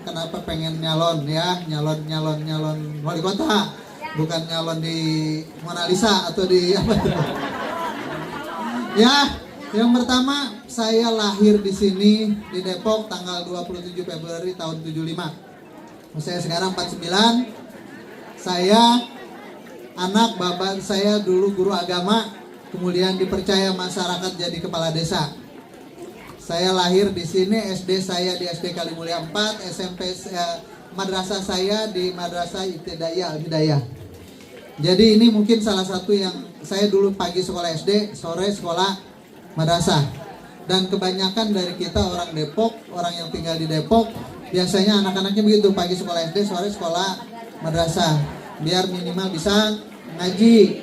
kenapa pengen nyalon ya, nyalon wali kota, bukan nyalon di Mona Lisa atau di apa itu. Ya, yang pertama saya lahir di sini di Depok tanggal 27 Februari tahun 75. Saya sekarang 49. Saya anak bapak saya dulu guru agama, kemudian dipercaya masyarakat jadi kepala desa. Saya lahir di sini, SD saya di SD Kalimulia 4, SMP madrasah saya di Madrasah Ibtidaiyah Al-Hidayah. Jadi ini mungkin salah satu yang saya dulu pagi sekolah SD, sore sekolah madrasah. Dan kebanyakan dari kita orang Depok, orang yang tinggal di Depok, biasanya anak-anaknya begitu, pagi sekolah SD, sore sekolah madrasah, biar minimal bisa ngaji.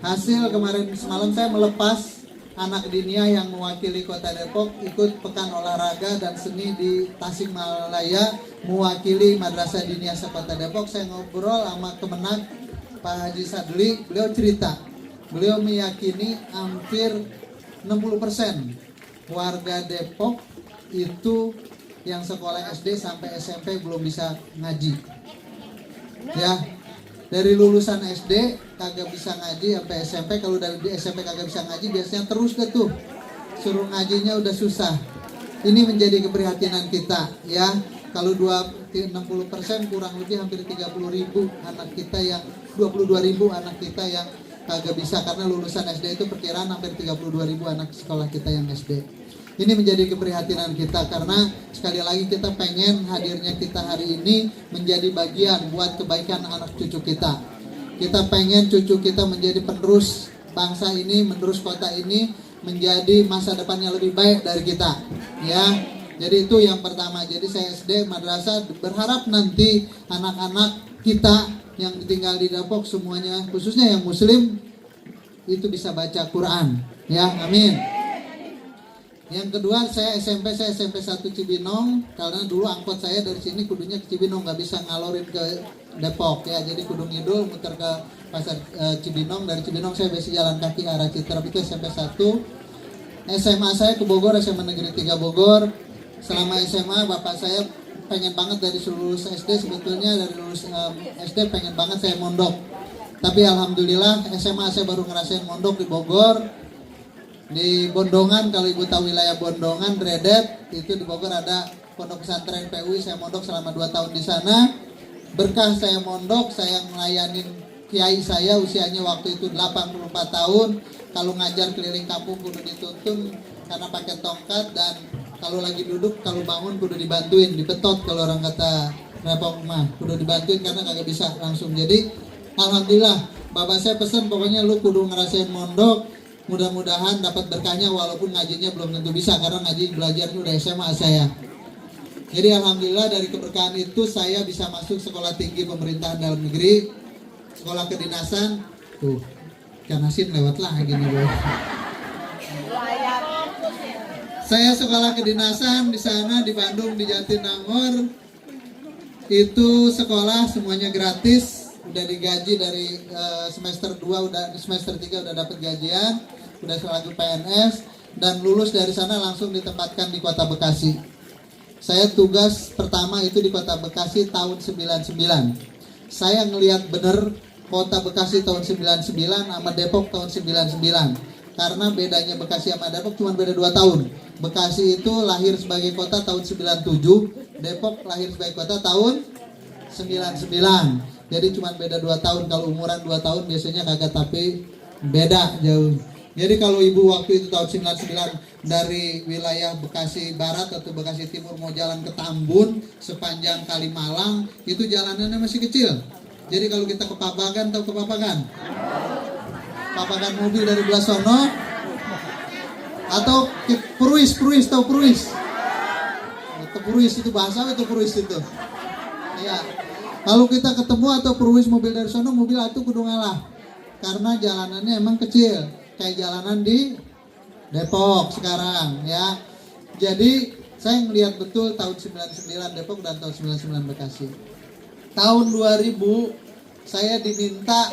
Hasil kemarin semalam saya melepas anak dinia yang mewakili kota Depok ikut pekan olahraga dan seni di Tasikmalaya mewakili Madrasah Dinia sekota Depok. Saya ngobrol sama kemenang Pak Haji Sadli, beliau cerita, beliau meyakini hampir 60% warga Depok itu yang sekolah SD sampai SMP belum bisa ngaji. Ya, dari lulusan SD kagak bisa ngaji sampai SMP. Kalau dari di SMP kagak bisa ngaji, biasanya terus deh tuh suruh ngajinya udah susah. Ini menjadi keprihatinan kita ya. Kalau 60% kurang lebih hampir 30.000 anak kita yang 22.000 anak kita yang kagak bisa, karena lulusan SD itu perkiraan hampir 32.000 anak sekolah kita yang SD. Ini menjadi keprihatinan kita karena sekali lagi kita pengen hadirnya kita hari ini menjadi bagian buat kebaikan anak cucu kita. Kita pengen cucu kita menjadi penerus bangsa ini, menerus kota ini, menjadi masa depannya lebih baik dari kita. Ya, jadi itu yang pertama. Jadi saya SD madrasah berharap nanti anak-anak kita yang tinggal di Depok semuanya, khususnya yang Muslim, itu bisa baca Quran. Ya, amin. Yang kedua, saya SMP 1 Cibinong, karena dulu angkot saya dari sini kudunya ke Cibinong, nggak bisa ngalorin ke Depok ya, jadi kudu ngidul muter ke pasar Cibinong. Dari Cibinong saya biasa jalan kaki arah Citerap, itu SMP 1. SMA saya ke Bogor, SMA Negeri 3 Bogor. Selama SMA bapak saya pengen banget dari lulus SD, sebetulnya dari lulus SD pengen banget saya mondok, tapi alhamdulillah SMA saya baru ngerasain mondok di Bogor. Di Bondongan, kalau ibu tahu wilayah Bondongan, Dredet, itu di Bogor ada pondok pesantren PUI, saya mondok selama 2 tahun di sana. Berkah saya mondok, saya melayanin kiai saya usianya waktu itu 84 tahun. Kalau ngajar keliling kampung kudu dituntun karena pakai tongkat, dan kalau lagi duduk, kalau bangun kudu dibantuin, dibetot kalau orang kata repot mah, kudu dibantuin karena kagak bisa langsung. Jadi alhamdulillah, bapak saya pesan pokoknya lu kudu ngerasain mondok. Mudah-mudahan dapat berkahnya, walaupun ngajinya belum tentu bisa karena ngaji belajarnya udah SMA saya. Jadi alhamdulillah dari keberkahan itu saya bisa masuk sekolah tinggi pemerintahan dalam negeri, sekolah kedinasan. Tuh, Canasin lewat lah gini boy. Saya sekolah kedinasan di sana di Bandung, di Jatinangor. Itu sekolah semuanya gratis, udah digaji dari semester 2, udah semester 3 udah dapat gajian, udah selalu PNS, dan lulus dari sana langsung ditempatkan di Kota Bekasi. Saya tugas pertama itu di Kota Bekasi tahun 99. Saya ngelihat bener Kota Bekasi tahun 99 sama Depok tahun 99. Karena bedanya Bekasi sama Depok cuma beda 2 tahun. Bekasi itu lahir sebagai kota tahun 97, Depok lahir sebagai kota tahun 99. Jadi cuma beda 2 tahun. Kalau umuran 2 tahun biasanya kagak, tapi beda jauh. Jadi kalau ibu waktu itu tahun 99 dari wilayah Bekasi Barat atau Bekasi Timur mau jalan ke Tambun sepanjang Kalimalang, itu jalanannya masih kecil. Jadi kalau kita ke Papagan, tahu ke Papagan? Papagan mobil dari belah sono, atau ke Purwis, tahu Purwis? Ke Purwis itu bahasa itu Purwis itu. Ya. Kalau kita ketemu atau Purwis mobil dari sono, mobil itu kudu ngalah. Karena jalanannya emang kecil, kayak jalanan di Depok sekarang ya. Jadi saya melihat betul tahun 99 Depok dan tahun 99 Bekasi. Tahun 2000 saya diminta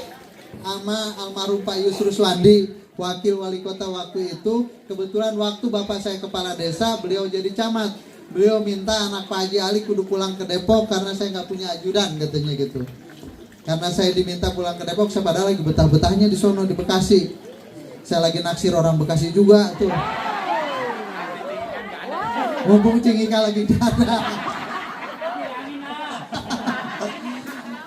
sama almarhum Pak Yusrus Wandi, wakil wali kota waktu itu. Kebetulan waktu bapak saya kepala desa, beliau jadi camat. Beliau minta anak Pak Haji Ali kudu pulang ke Depok karena saya nggak punya ajudan katanya gitu. Karena saya diminta pulang ke Depok, saya padahal lagi betah-betahnya di sono di Bekasi. Saya lagi naksir orang Bekasi juga tuh. Mumpung Cingika lagi ada.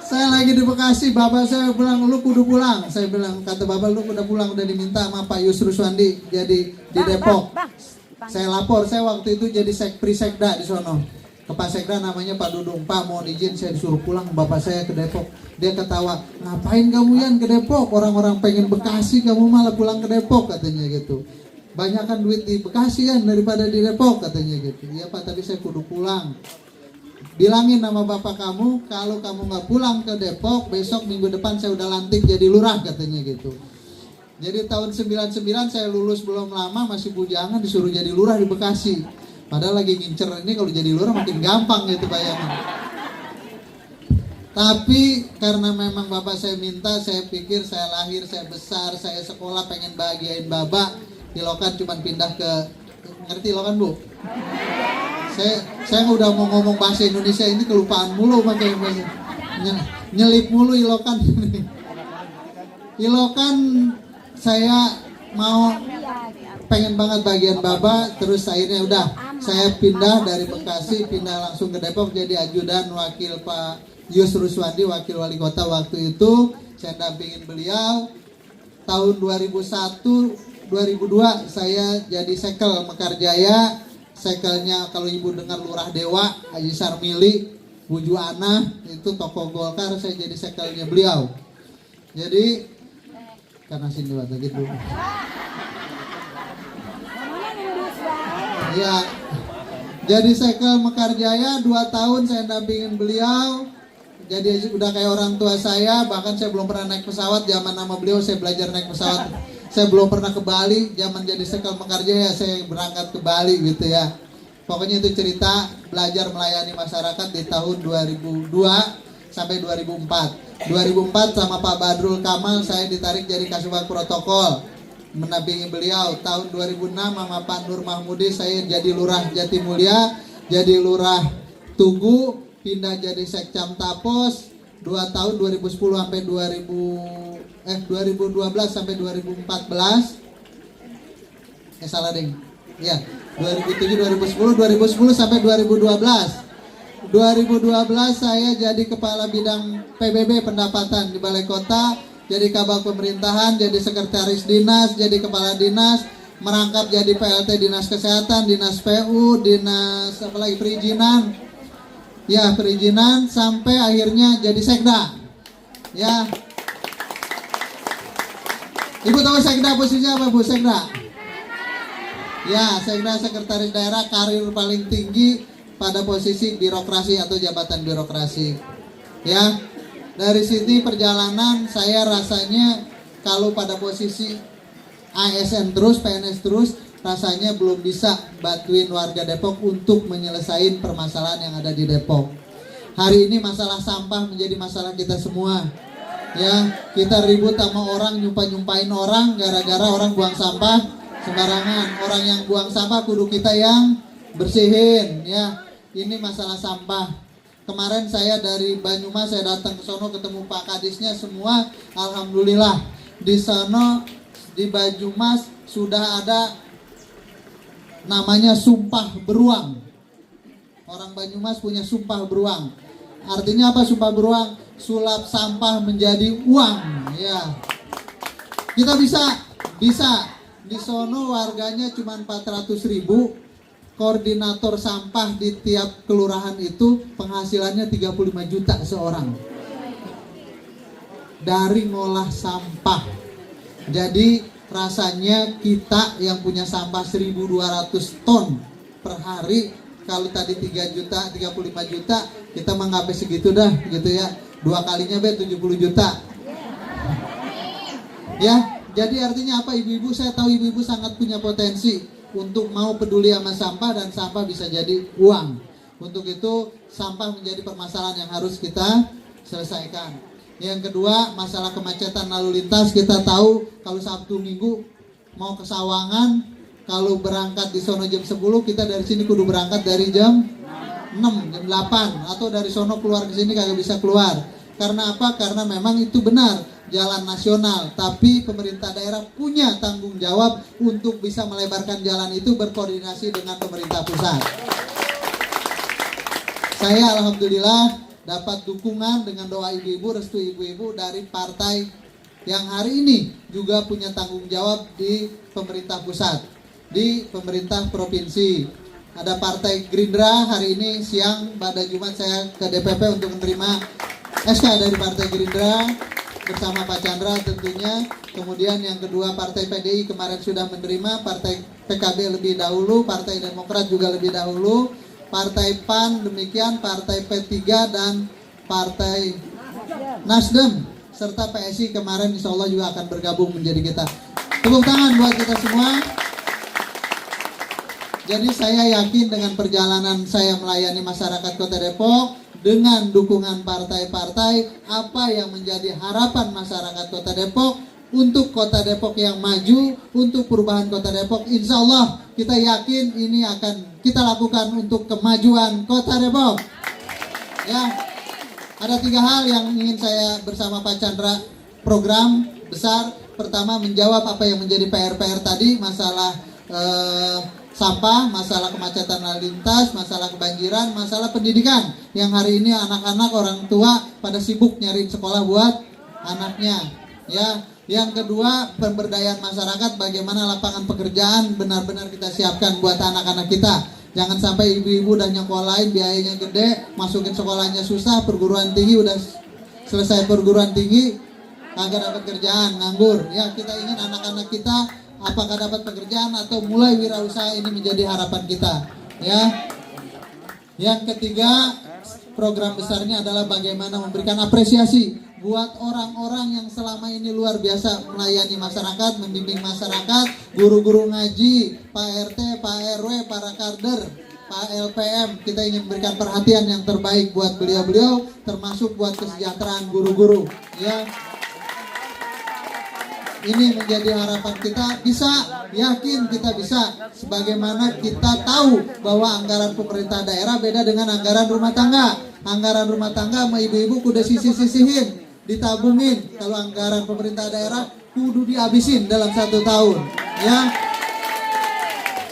Saya lagi di Bekasi, bapak saya bilang lu kudu pulang. Saya bilang, kata bapak lu udah pulang, udah diminta sama Pak Yusrus Wandi jadi di Depok. Saya lapor, saya waktu itu jadi Sekda di sono. Ke Pak Sekda namanya Pak Dudung, Pak mohon izin saya disuruh pulang bapak saya ke Depok. Dia ketawa, ngapain kamu Yan ke Depok? Orang-orang pengen Bekasi, kamu malah pulang ke Depok katanya gitu. Banyakan duit di Bekasi Yan daripada di Depok katanya gitu. Iya Pak, tapi saya kudu pulang. Bilangin nama bapak kamu, kalau kamu nggak pulang ke Depok, besok minggu depan saya udah lantik jadi lurah katanya gitu. Jadi tahun 99 saya lulus belum lama, masih bujangan disuruh jadi lurah di Bekasi. Padahal lagi ngincer ini kalau jadi lurah makin gampang gitu bayangin. Tapi karena memang bapak saya minta, saya pikir saya lahir, saya besar, saya sekolah pengen bahagiain bapak. Ilokan cuman pindah ke, ngerti Ilokan Bu? Saya udah mau ngomong bahasa Indonesia ini kelupaan mulu makanya nyelip mulu Ilokan. Ilokan saya mau pengen banget bagian bapak, terus akhirnya udah saya pindah dari Bekasi, pindah langsung ke Depok jadi ajudan wakil Pak Yusrus Wandi, wakil wali kota waktu itu. Saya dampingin beliau. Tahun 2001 2002 saya jadi sekel Mekarjaya. Sekelnya kalau ibu dengar Lurah Dewa, Haji Sarmili, Buju Ana, itu tokoh Golkar, saya jadi sekelnya beliau. Jadi karena sini waktu gitu. Ya, jadi sekel Mekarjaya 2 tahun saya dampingin beliau. Jadi udah kayak orang tua saya, bahkan saya belum pernah naik pesawat. Zaman nama beliau saya belajar naik pesawat. Saya belum pernah ke Bali, zaman jadi sekel Mekarjaya saya berangkat ke Bali gitu ya. Pokoknya itu cerita belajar melayani masyarakat di tahun 2002 sampai 2004. 2004 sama Pak Badrul Kamal saya ditarik jadi Kasubag Protokol, mendampingi beliau. Tahun 2006 sama Pak Nur Mahmudi saya jadi Lurah Jatimulya, jadi Lurah Tugu, pindah jadi Sekcam Tapos 2 tahun 2010 sampai 2012 sampai 2014. Salah ding. Ya, 2007 2010 sampai 2012. 2012 saya jadi kepala bidang PBB pendapatan di Balai Kota, jadi kabag pemerintahan, jadi sekretaris dinas, jadi kepala dinas, merangkap jadi PLT Dinas Kesehatan, Dinas PU, Dinas apalagi perizinan. Ya, perizinan sampai akhirnya jadi Sekda. Ya. Ibu tahu Sekda posisinya apa Bu Sekda? Ya, Sekda sekretaris daerah, karir paling tinggi pada posisi birokrasi atau jabatan birokrasi. Ya. Dari sini perjalanan saya rasanya kalau pada posisi ASN terus, PNS terus, rasanya belum bisa bantuin warga Depok untuk menyelesaikan permasalahan yang ada di Depok. Hari ini masalah sampah menjadi masalah kita semua. Ya, kita ribut sama orang, nyumpahin orang gara-gara orang buang sampah sembarangan. Orang yang buang sampah kudu kita yang bersihin. Ya, ini masalah sampah. Kemarin saya dari Banyumas saya datang ke sono ketemu Pak Kadisnya semua, alhamdulillah di sono di Banyumas sudah ada namanya sumpah beruang. Orang Banyumas punya sumpah beruang. Artinya apa sumpah beruang? Sulap sampah menjadi uang. Ya, kita bisa. Di sono warganya cuma 400.000. Koordinator sampah di tiap kelurahan itu penghasilannya 35 juta seorang dari ngolah sampah. Jadi rasanya kita yang punya sampah 1.200 ton per hari, kalau tadi 3 juta, 35 juta, kita menggapai segitu dah gitu ya. 2 kalinya 70 juta. Ya, jadi artinya apa ibu-ibu? Saya tahu ibu-ibu sangat punya potensi untuk mau peduli sama sampah dan sampah bisa jadi uang. Untuk itu sampah menjadi permasalahan yang harus kita selesaikan. Yang kedua, masalah kemacetan lalu lintas. Kita tahu kalau Sabtu Minggu mau ke Sawangan Kalau berangkat di sono jam 10, kita dari sini kudu berangkat dari jam 6, jam 8, atau dari sono keluar ke sini kagak bisa keluar. Karena apa? Karena memang itu benar jalan nasional, tapi pemerintah daerah punya tanggung jawab untuk bisa melebarkan jalan itu berkoordinasi dengan pemerintah pusat. Saya alhamdulillah dapat dukungan dengan doa ibu-ibu, restu ibu-ibu dari partai yang hari ini juga punya tanggung jawab di pemerintah pusat, di pemerintah provinsi. Ada Partai Gerindra, hari ini siang pada Jumat saya ke DPP untuk menerima SK dari Partai Gerindra bersama Pak Chandra tentunya. Kemudian yang kedua Partai PDI kemarin sudah menerima, Partai PKB lebih dahulu, Partai Demokrat juga lebih dahulu, Partai PAN demikian, Partai P3 dan Partai Nasdem serta PSI kemarin insya Allah juga akan bergabung menjadi kita. Tepuk tangan buat kita semua. Jadi saya yakin dengan perjalanan saya melayani masyarakat Kota Depok, dengan dukungan partai-partai, apa yang menjadi harapan masyarakat Kota Depok untuk Kota Depok yang maju, untuk perubahan Kota Depok, insya Allah kita yakin ini akan kita lakukan untuk kemajuan Kota Depok. Ya. Ada 3 hal yang ingin saya bersama Pak Chandra program besar. Pertama, menjawab apa yang menjadi PR-PR tadi, masalah sampah, masalah kemacetan lalu lintas, masalah kebanjiran, masalah pendidikan. Yang hari ini anak-anak orang tua pada sibuk nyariin sekolah buat anaknya. Ya, yang kedua, pemberdayaan masyarakat, bagaimana lapangan pekerjaan benar-benar kita siapkan buat anak-anak kita. Jangan sampai ibu-ibu udah nyekolahin biayanya gede, masukin sekolahnya susah, perguruan tinggi udah selesai perguruan tinggi, kagak dapat kerjaan, nganggur. Ya, kita ingin anak-anak kita apakah dapat pekerjaan atau mulai wirausaha, ini menjadi harapan kita. Ya. Yang ketiga, program besarnya adalah bagaimana memberikan apresiasi buat orang-orang yang selama ini luar biasa melayani masyarakat, membimbing masyarakat, guru-guru ngaji, Pak RT, Pak RW, para kader, Pak LPM. Kita ingin memberikan perhatian yang terbaik buat beliau-beliau, termasuk buat kesejahteraan guru-guru. Ya, ini menjadi harapan kita, bisa, yakin kita bisa. Sebagaimana kita tahu bahwa anggaran pemerintah daerah beda dengan anggaran rumah tangga. Anggaran rumah tangga sama ibu-ibu kudu sisih-sisihin, ditabungin. Kalau anggaran pemerintah daerah kudu dihabisin dalam 1 tahun. Ya.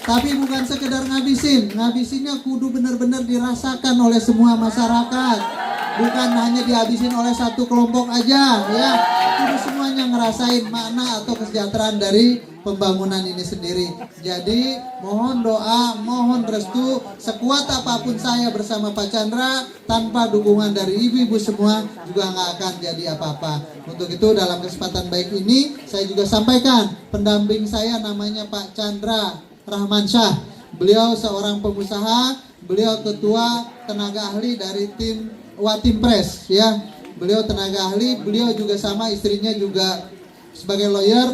Tapi bukan sekedar ngabisinnya kudu benar-benar dirasakan oleh semua masyarakat. Bukan hanya dihabisin oleh satu kelompok aja, ya. Kudu semuanya ngerasain makna atau kesejahteraan dari pembangunan ini sendiri. Jadi mohon doa, mohon restu, sekuat apapun saya bersama Pak Chandra, tanpa dukungan dari ibu-ibu semua juga nggak akan jadi apa-apa. Untuk itu dalam kesempatan baik ini saya juga sampaikan pendamping saya namanya Pak Chandra Rahmansyah. Beliau seorang pengusaha, beliau ketua tenaga ahli dari tim Watimpres, ya. Beliau tenaga ahli, beliau juga sama istrinya juga sebagai lawyer.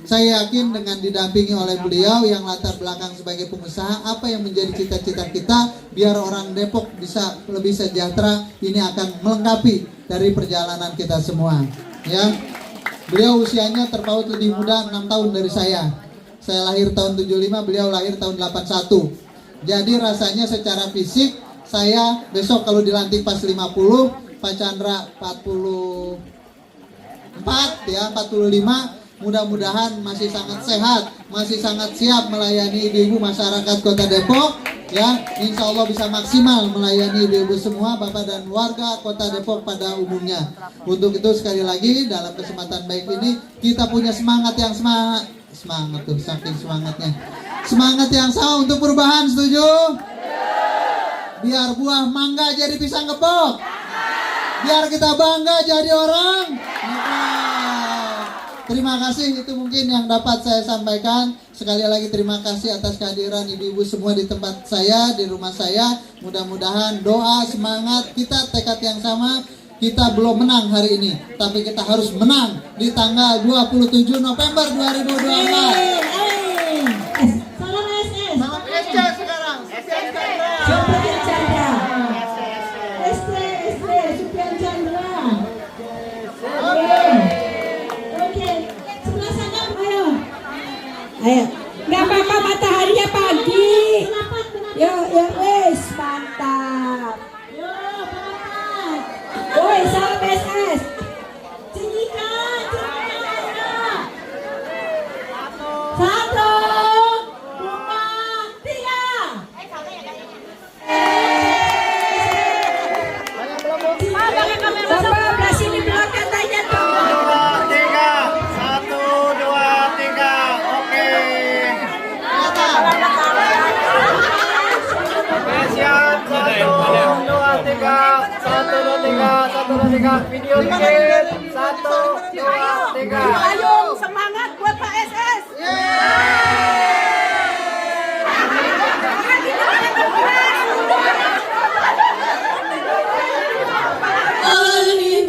Saya yakin dengan didampingi oleh beliau yang latar belakang sebagai pengusaha, apa yang menjadi cita-cita kita biar orang Depok bisa lebih sejahtera, ini akan melengkapi dari perjalanan kita semua. Ya, beliau usianya terpaut lebih muda 6 tahun dari saya. Saya lahir tahun 75, beliau lahir tahun 81. Jadi rasanya secara fisik saya besok kalau dilantik pas 50, Pak Chandra 44 ya, 45. Mudah-mudahan masih sangat sehat, masih sangat siap melayani ibu-ibu masyarakat Kota Depok, ya. Insya Allah bisa maksimal melayani ibu-ibu semua, Bapak dan warga Kota Depok pada umumnya. Untuk itu sekali lagi dalam kesempatan baik ini kita punya semangat yang semangat tuh, saking semangatnya, semangat yang sama untuk perubahan. Setuju? Biar buah mangga jadi pisang kepok, biar kita bangga jadi orang. Terima kasih, itu mungkin yang dapat saya sampaikan. Sekali lagi terima kasih atas kehadiran ibu-ibu semua di tempat saya, di rumah saya. Mudah-mudahan doa, semangat, kita tekad yang sama. Kita belum menang hari ini, tapi kita harus menang di tanggal 27 November 2024. Salam SS. Salam SC sekarang. Supian Chandra. SC Supian Chandra. Oke. Sebelah sana, ayo. 1, 2, 3, 1, 2, 3, video dikit. 1, 2, 3. Ayo, semangat buat Pak SS. ظالمين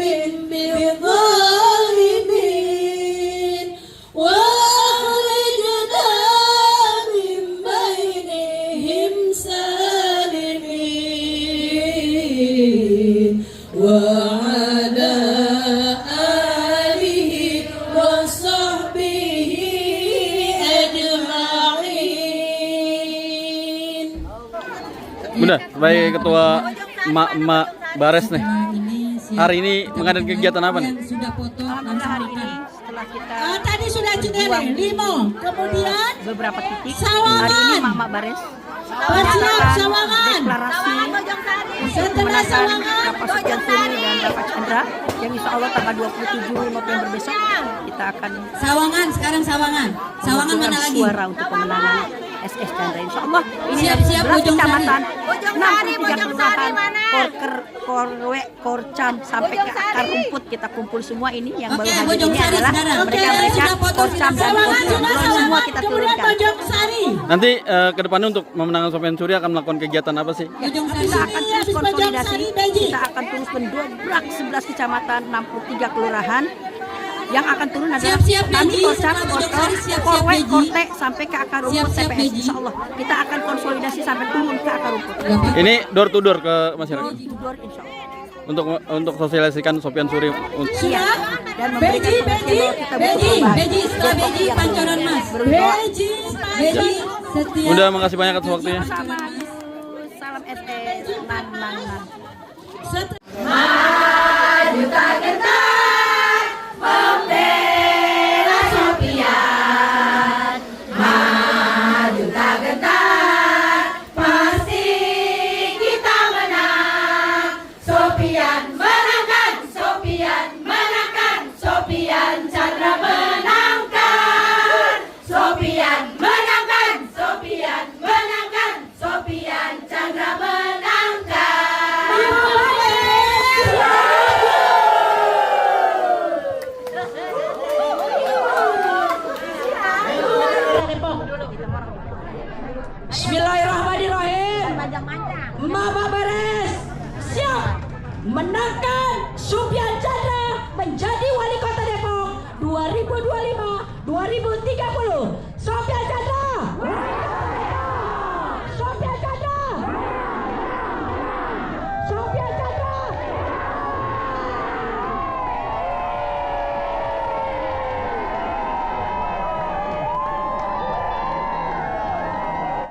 بالظالمين وأخرجنا من بينهم سالمين وعلى آله وصحبه أجمعين. Bunda, sebagai ketua emak-emak Bares nih, hari ini mengadakan kegiatan apa nih? Alhamdulillah hari ini setelah kita Tadi sudah Cinere, Limo, kemudian beberapa titik Sawangan. hari ini Mama Bares Bersiap Sawangan. deklarasi Setelah Sawangan, Bapak Sofian Suri dan Bapak Chandra yang insya Allah tanggal 27 November besok kita akan Sawangan, sekarang Sawangan. Sawangan mana lagi? suara untuk pemenangan SS Chandra insya Allah ini Siap-siap, dari 11 Bojong Sari. kecamatan 63 kelurahan Korker, Korwe, Korcam sampai ke akar rumput kita kumpul semua ini yang Oke, baru hadir Bojong ini Sari adalah sekarang. mereka-mereka Sudah foto, Korcam dan Sawangan Korcam sudah semua Sawangan, kita kemudian turunkan. Bojong Sari. Nanti ke depannya untuk memenangkan Sofian Suri akan melakukan kegiatan apa sih? Bojong Sari. Kita akan terus Habis Bojong konsolidasi, Sari, Beji. kita akan terus mendobrak 11 kecamatan, 63 kelurahan. Yang akan turun adalah Siap-siap, kami Beji. Korcam, Setelah Bojong Kotor, Sari, siap-siap, Korwe, Beji. Korte sampai ke akar rumput Siap-siap, TPS. Beji. Insya Allah kita akan konsolidasi sampai turun ke akar rumput. Ini door to door ke masyarakat Door, insya Allah. untuk sosialisasikan Sofian Suri. Siap dan memberikan Beji, pengertian bahwa kita butuh Beji, perubahan. Beji, setelah Depok Beji, yang Pancoran Mas. berdoa. Beji, Beji, setiap Bunda, makasih banyak atas waktunya. Sama, salam SS, nan, nan, nan. Bismillahirrahmanirrahim. Mama Bares siap menangkan Sofian Chandra menjadi wali kota Depok 2025-2030. Sofian Chandra